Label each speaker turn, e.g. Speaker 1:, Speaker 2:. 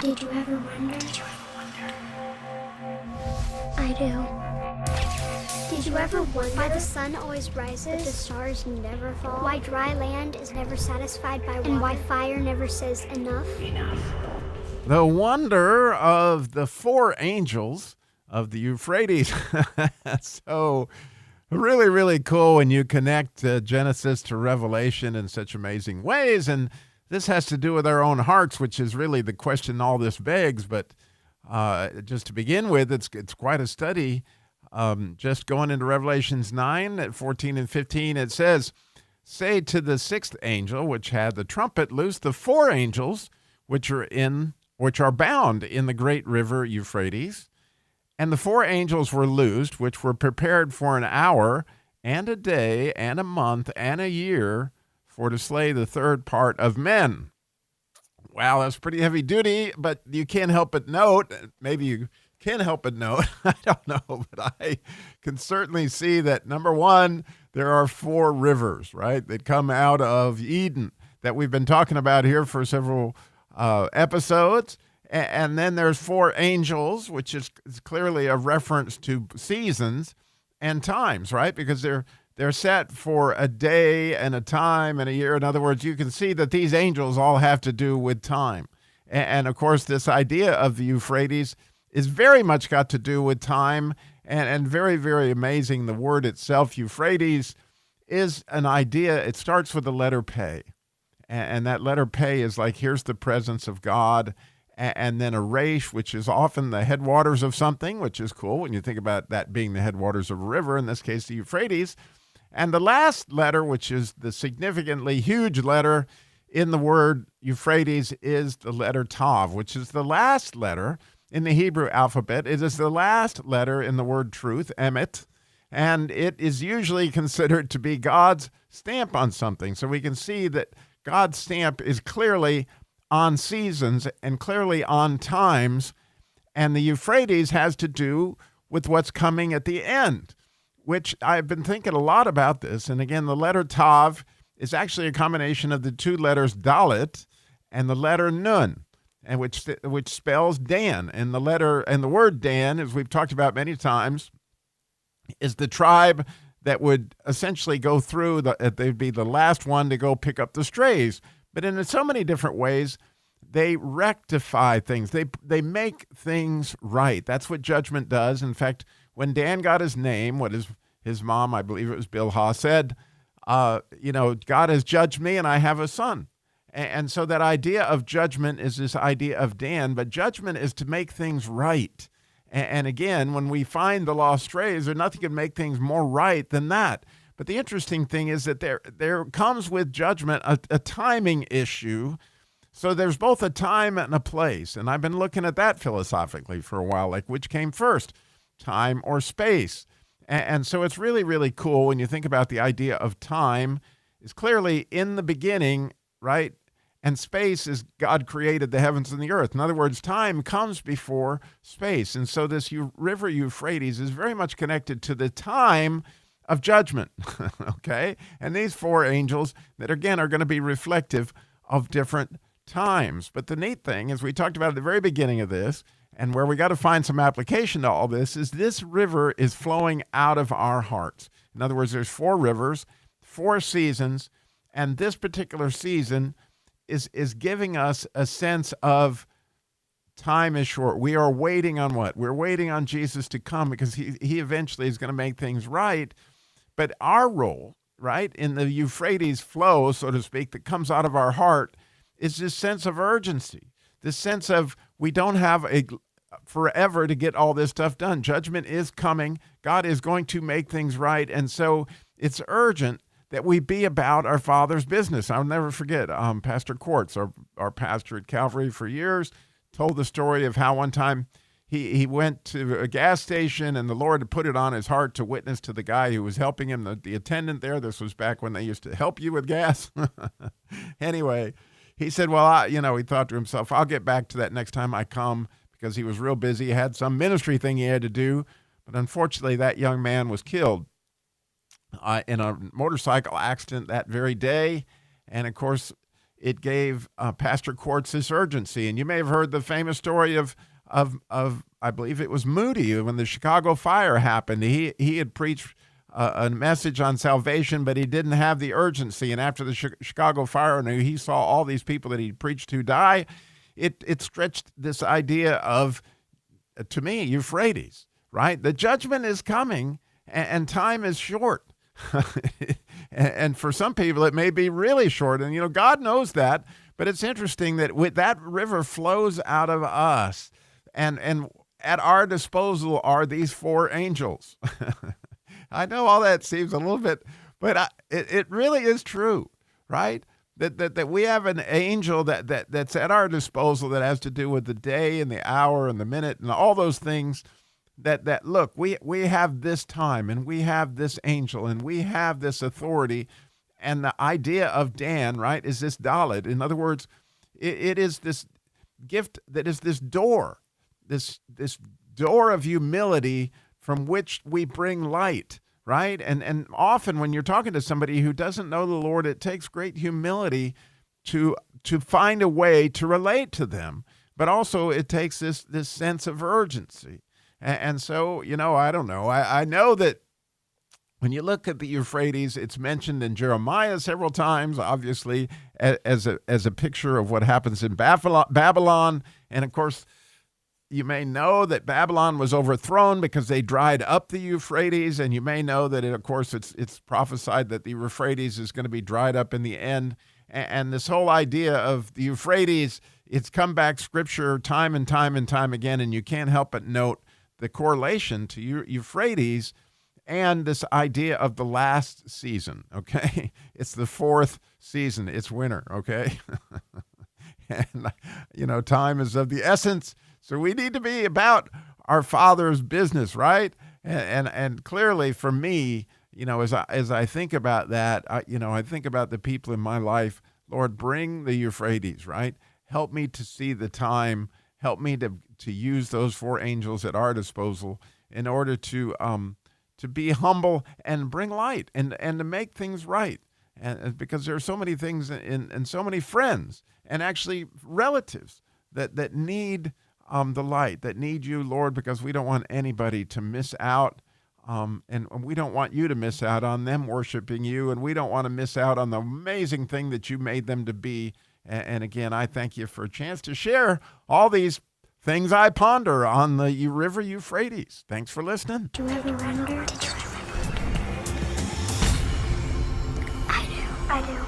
Speaker 1: Did you ever wonder? I do. Did you ever wonder why the sun always rises, but the stars never fall? Why dry land is never satisfied by water? And why fire never says enough?
Speaker 2: The wonder of the four angels of the Euphrates. So really, really cool when you connect Genesis to Revelation in such amazing ways. And this has to do with our own hearts, which is really the question all this begs. But just to begin with, it's quite a study. Just going into Revelations 9 at 14 and 15, it says, "Say to the sixth angel, which had the trumpet, loose the four angels which are bound in the great river Euphrates. And the four angels were loosed, which were prepared for an hour and a day and a month and a year for to slay the third part of men." Wow, that's pretty heavy duty, but you can't help but note, maybe you can help but note, I don't know, but I can certainly see that, number one, there are four rivers, right, that come out of Eden that we've been talking about here for several episodes. And then there's four angels, which is clearly a reference to seasons and times, right? Because they're set for a day and a time and a year. In other words, you can see that these angels all have to do with time. And of course, this idea of the Euphrates is very much got to do with time, and very, very amazing. The word itself, Euphrates, is an idea. It starts with the letter Pe. And that letter Pe is like, here's the presence of God. And then a resh, which is often the headwaters of something, which is cool when you think about that being the headwaters of a river, in this case, the Euphrates. And the last letter, which is the significantly huge letter in the word Euphrates, is the letter Tav, which is the last letter in the Hebrew alphabet. It is the last letter in the word truth, emet, and it is usually considered to be God's stamp on something. So we can see that God's stamp is clearly on seasons and clearly on times, and the Euphrates has to do with what's coming at the end, which I've been thinking a lot about this. And again, the letter Tav is actually a combination of the two letters Dalet and the letter Nun, and which spells Dan. And the word Dan, as we've talked about many times, is the tribe that would essentially go through, they'd be the last one to go pick up the strays. But in so many different ways, they rectify things. They make things right. That's what judgment does. In fact, when Dan got his name, what his mom, I believe it was Bilhah, said, God has judged me and I have a son. And so that idea of judgment is this idea of Dan, but judgment is to make things right. And again, when we find the lost strays, there's nothing can make things more right than that. But the interesting thing is that there comes with judgment a timing issue. So there's both a time and a place. And I've been looking at that philosophically for a while, like which came first, time or space. And so it's really, really cool when you think about the idea of time is clearly in the beginning, right? And space is God created the heavens and the earth. In other words, time comes before space. And so this river Euphrates is very much connected to the time of judgment, okay? And these four angels that, again, are going to be reflective of different times. But the neat thing, as we talked about at the very beginning of this, and where we got to find some application to all this, is this river is flowing out of our hearts. In other words, there's four rivers, four seasons, and this particular season is giving us a sense of time is short. We are waiting on what? We're waiting on Jesus to come because he eventually is going to make things right. But our role, right, in the Euphrates flow, so to speak, that comes out of our heart is this sense of urgency, this sense of we don't have forever to get all this stuff done. Judgment is coming. God is going to make things right. And so it's urgent that we be about our Father's business. I'll never forget Pastor Quartz, our pastor at Calvary for years, told the story of how one time he went to a gas station and the Lord had put it on his heart to witness to the guy who was helping him, the attendant there. This was back when they used to help you with gas. Anyway, he said, well, he thought to himself, I'll get back to that next time I come, because he was real busy. He had some ministry thing he had to do. But unfortunately, that young man was killed in a motorcycle accident that very day. And of course, it gave Pastor Quartz this urgency. And you may have heard the famous story of I believe it was Moody when the Chicago fire happened. He had preached a message on salvation, but he didn't have the urgency. And after the Chicago fire, and he saw all these people that he preached to die, it stretched this idea of, to me, Euphrates, right? The judgment is coming, and time is short. And for some people, it may be really short. And, God knows that. But it's interesting that that river flows out of us. And at our disposal are these 4 angels. I know all that seems a little bit, but it really is true, right? That we have an angel that's at our disposal that has to do with the day and the hour and the minute and all those things. That look, we have this time, and we have this angel, and we have this authority. And the idea of Dan, right, is this Dalet. In other words, it is this gift that is this door of humility from which we bring light, right? And often when you're talking to somebody who doesn't know the Lord, it takes great humility to find a way to relate to them. But also it takes this sense of urgency. And so, I don't know. I know that when you look at the Euphrates, it's mentioned in Jeremiah several times, obviously, as a picture of what happens in Babylon. And of course, you may know that Babylon was overthrown because they dried up the Euphrates. And you may know that, of course, it's prophesied that the Euphrates is going to be dried up in the end. And this whole idea of the Euphrates, it's come back scripture time and time and time again. And you can't help but note the correlation to Euphrates and this idea of the last season, okay? It's the 4th season. It's winter, okay? And, time is of the essence. So we need to be about our Father's business, right? And clearly for me, as I think about that, I think about the people in my life. Lord, bring the Euphrates, right? Help me to see the time. Help me to use those 4 angels at our disposal in order to be humble and bring light and to make things right. And because there are so many things and so many friends and actually relatives that need the light, that need you, Lord, because we don't want anybody to miss out. And we don't want you to miss out on them worshiping you. And we don't want to miss out on the amazing thing that you made them to be. And again, I thank you for a chance to share all these things I ponder on the river Euphrates. Thanks for listening.
Speaker 1: Did you ever wonder? I do.